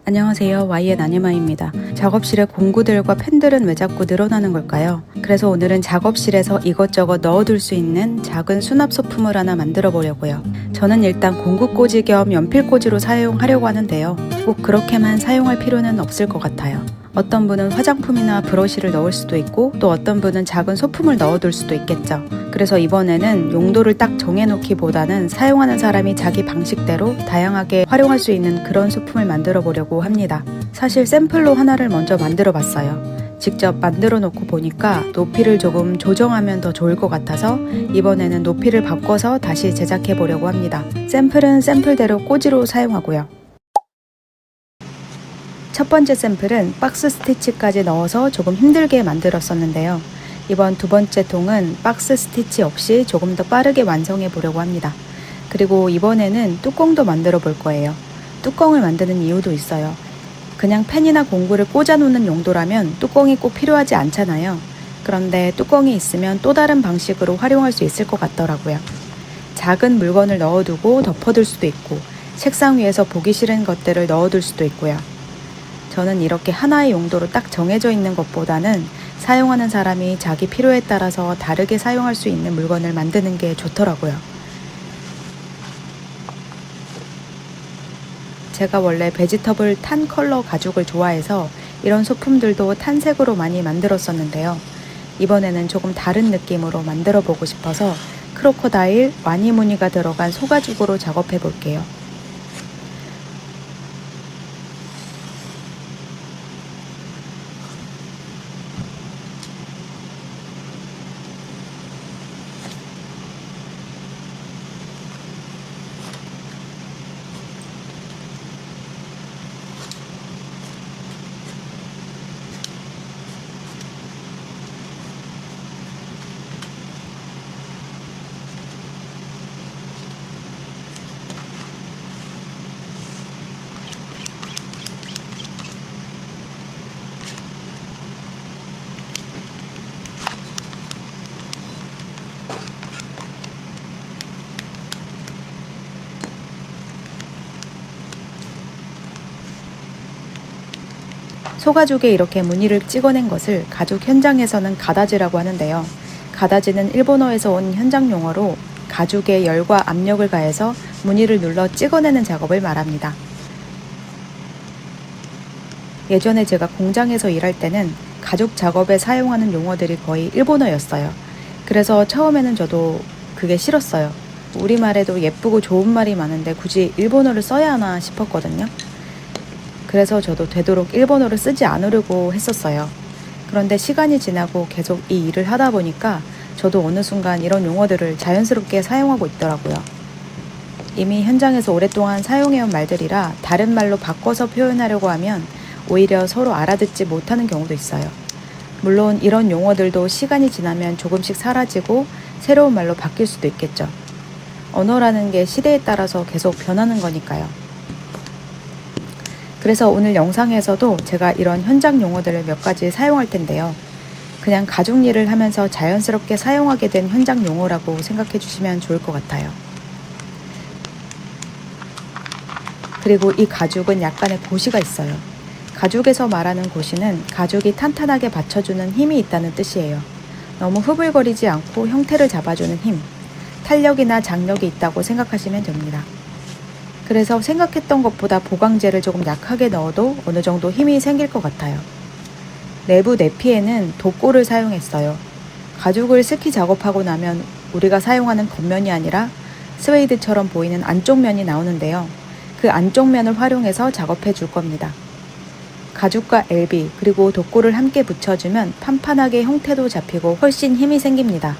안녕하세요. YN 아니마입니다. 작업실에 공구들과 펜들은 왜 자꾸 늘어나는 걸까요? 그래서 오늘은 작업실에서 이것저것 넣어둘 수 있는 작은 수납 소품을 하나 만들어 보려고요. 저는 일단 공구 꽂이 겸 연필 꽂이로 사용하려고 하는데요. 꼭 그렇게만 사용할 필요는 없을 것 같아요. 어떤 분은 화장품이나 브러쉬를 넣을 수도 있고 또 어떤 분은 작은 소품을 넣어둘 수도 있겠죠. 그래서 이번에는 용도를 딱 정해놓기보다는 사용하는 사람이 자기 방식대로 다양하게 활용할 수 있는 그런 소품을 만들어 보려고 합니다. 사실 샘플로 하나를 먼저 만들어 봤어요. 직접 만들어 놓고 보니까 높이를 조금 조정하면 더 좋을 것 같아서 이번에는 높이를 바꿔서 다시 제작해 보려고 합니다. 샘플은 샘플대로 꽂이로 사용하고요. 첫 번째 샘플은 박스 스티치까지 넣어서 조금 힘들게 만들었었는데요. 이번 두 번째 통은 박스 스티치 없이 조금 더 빠르게 완성해 보려고 합니다. 그리고 이번에는 뚜껑도 만들어 볼 거예요. 뚜껑을 만드는 이유도 있어요. 그냥 펜이나 공구를 꽂아 놓는 용도라면 뚜껑이 꼭 필요하지 않잖아요. 그런데 뚜껑이 있으면 또 다른 방식으로 활용할 수 있을 것 같더라고요. 작은 물건을 넣어두고 덮어둘 수도 있고 책상 위에서 보기 싫은 것들을 넣어둘 수도 있고요. 저는 이렇게 하나의 용도로 딱 정해져 있는 것보다는 사용하는 사람이 자기 필요에 따라서 다르게 사용할 수 있는 물건을 만드는 게 좋더라고요. 제가 원래 베지터블 탄 컬러 가죽을 좋아해서 이런 소품들도 탄색으로 많이 만들었었는데요. 이번에는 조금 다른 느낌으로 만들어 보고 싶어서 크로커다일, 와니 무늬가 들어간 소가죽으로 작업해 볼게요. 소가죽에 이렇게 무늬를 찍어낸 것을 가죽 현장에서는 가다지라고 하는데요. 가다지는 일본어에서 온 현장 용어로 가죽에 열과 압력을 가해서 무늬를 눌러 찍어내는 작업을 말합니다. 예전에 제가 공장에서 일할 때는 가죽 작업에 사용하는 용어들이 거의 일본어였어요. 그래서 처음에는 저도 그게 싫었어요. 우리말에도 예쁘고 좋은 말이 많은데 굳이 일본어를 써야 하나 싶었거든요. 그래서 저도 되도록 일본어를 쓰지 않으려고 했었어요. 그런데 시간이 지나고 계속 이 일을 하다 보니까 저도 어느 순간 이런 용어들을 자연스럽게 사용하고 있더라고요. 이미 현장에서 오랫동안 사용해온 말들이라 다른 말로 바꿔서 표현하려고 하면 오히려 서로 알아듣지 못하는 경우도 있어요. 물론 이런 용어들도 시간이 지나면 조금씩 사라지고 새로운 말로 바뀔 수도 있겠죠. 언어라는 게 시대에 따라서 계속 변하는 거니까요. 그래서 오늘 영상에서도 제가 이런 현장 용어들을 몇 가지 사용할 텐데요. 그냥 가죽 일을 하면서 자연스럽게 사용하게 된 현장 용어라고 생각해 주시면 좋을 것 같아요. 그리고 이 가죽은 약간의 고시가 있어요. 가죽에서 말하는 고시는 가죽이 탄탄하게 받쳐주는 힘이 있다는 뜻이에요. 너무 흐물거리지 않고 형태를 잡아주는 힘, 탄력이나 장력이 있다고 생각하시면 됩니다. 그래서 생각했던 것보다 보강제를 조금 약하게 넣어도 어느 정도 힘이 생길 것 같아요. 내부 내피에는 돗골을 사용했어요. 가죽을 스키 작업하고 나면 우리가 사용하는 겉면이 아니라 스웨이드처럼 보이는 안쪽 면이 나오는데요. 그 안쪽 면을 활용해서 작업해 줄 겁니다. 가죽과 LB 그리고 돗골을 함께 붙여주면 판판하게 형태도 잡히고 훨씬 힘이 생깁니다.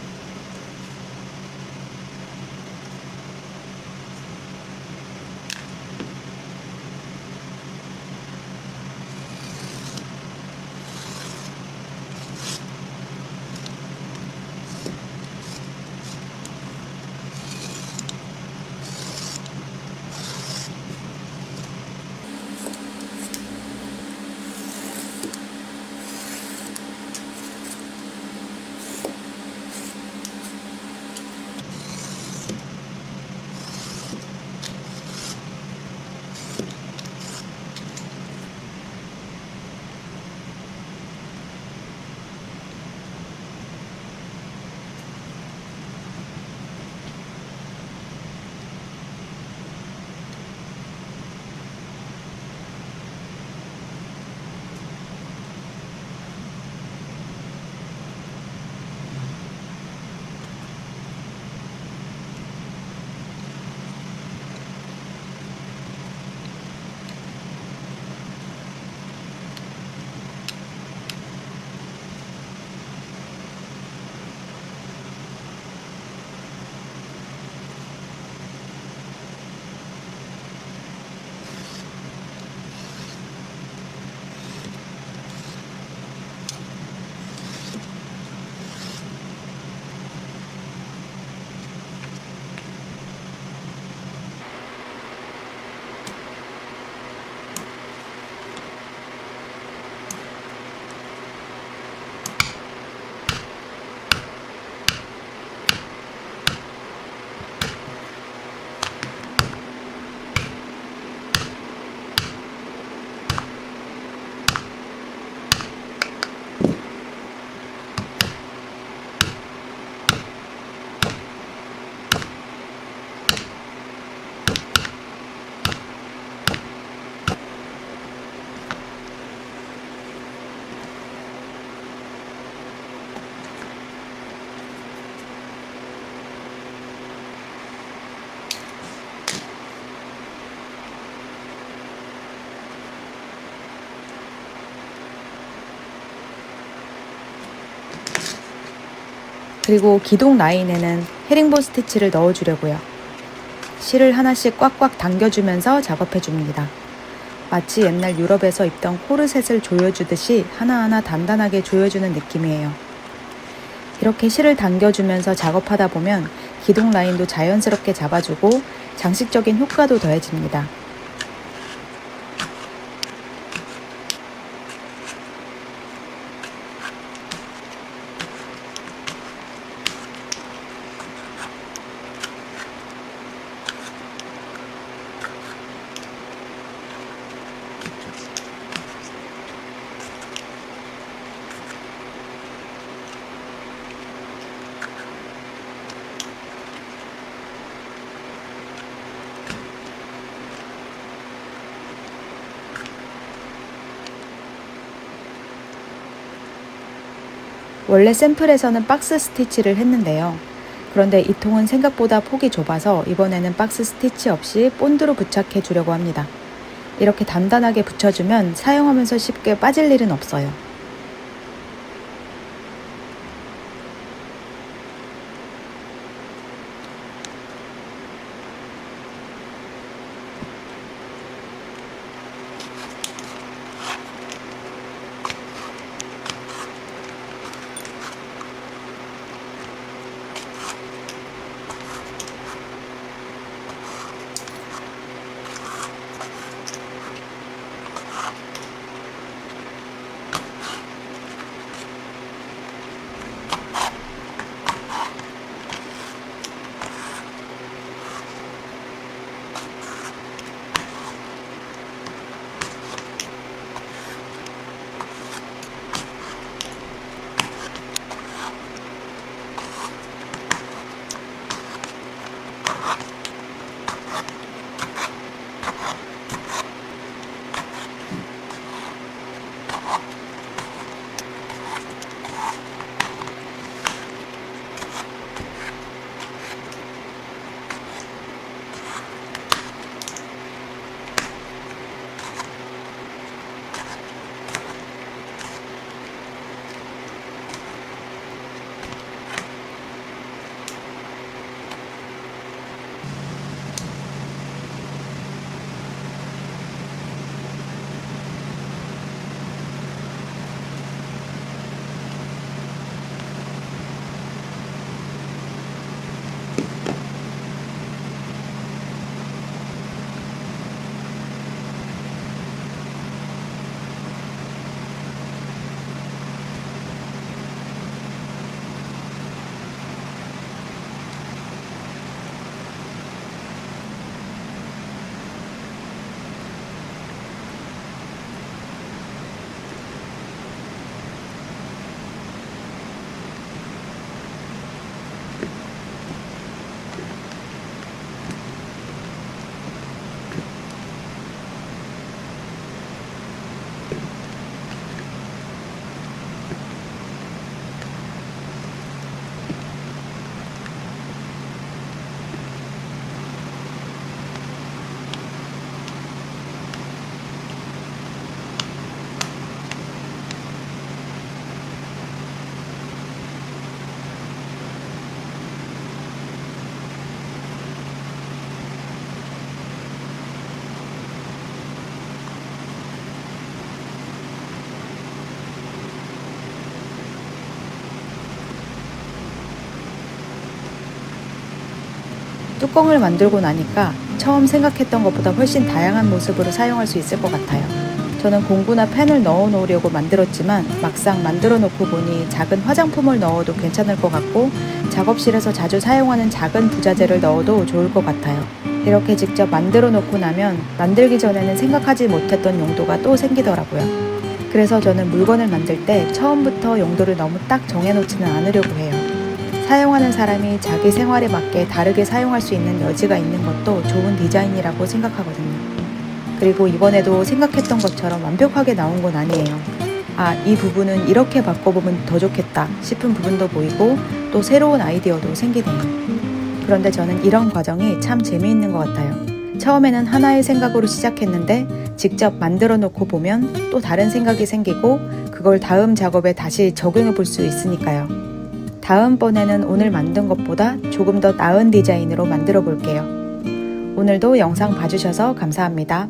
그리고 기둥 라인에는 헤링본 스티치를 넣어주려고요. 실을 하나씩 꽉꽉 당겨주면서 작업해줍니다. 마치 옛날 유럽에서 입던 코르셋을 조여주듯이 하나하나 단단하게 조여주는 느낌이에요. 이렇게 실을 당겨주면서 작업하다 보면 기둥 라인도 자연스럽게 잡아주고 장식적인 효과도 더해집니다. 원래 샘플에서는 박스 스티치를 했는데요. 그런데 이 통은 생각보다 폭이 좁아서 이번에는 박스 스티치 없이 본드로 부착해 주려고 합니다. 이렇게 단단하게 붙여주면 사용하면서 쉽게 빠질 일은 없어요. 뚜껑을 만들고 나니까 처음 생각했던 것보다 훨씬 다양한 모습으로 사용할 수 있을 것 같아요. 저는 공구나 펜을 넣어 놓으려고 만들었지만 막상 만들어 놓고 보니 작은 화장품을 넣어도 괜찮을 것 같고 작업실에서 자주 사용하는 작은 부자재를 넣어도 좋을 것 같아요. 이렇게 직접 만들어 놓고 나면 만들기 전에는 생각하지 못했던 용도가 또 생기더라고요. 그래서 저는 물건을 만들 때 처음부터 용도를 너무 딱 정해놓지는 않으려고 해요. 사용하는 사람이 자기 생활에 맞게 다르게 사용할 수 있는 여지가 있는 것도 좋은 디자인이라고 생각하거든요. 그리고 이번에도 생각했던 것처럼 완벽하게 나온 건 아니에요. 이 부분은 이렇게 바꿔보면 더 좋겠다 싶은 부분도 보이고 또 새로운 아이디어도 생기네요. 그런데 저는 이런 과정이 참 재미있는 것 같아요. 처음에는 하나의 생각으로 시작했는데 직접 만들어 놓고 보면 또 다른 생각이 생기고 그걸 다음 작업에 다시 적용해 볼 수 있으니까요. 다음번에는 오늘 만든 것보다 조금 더 나은 디자인으로 만들어 볼게요. 오늘도 영상 봐주셔서 감사합니다.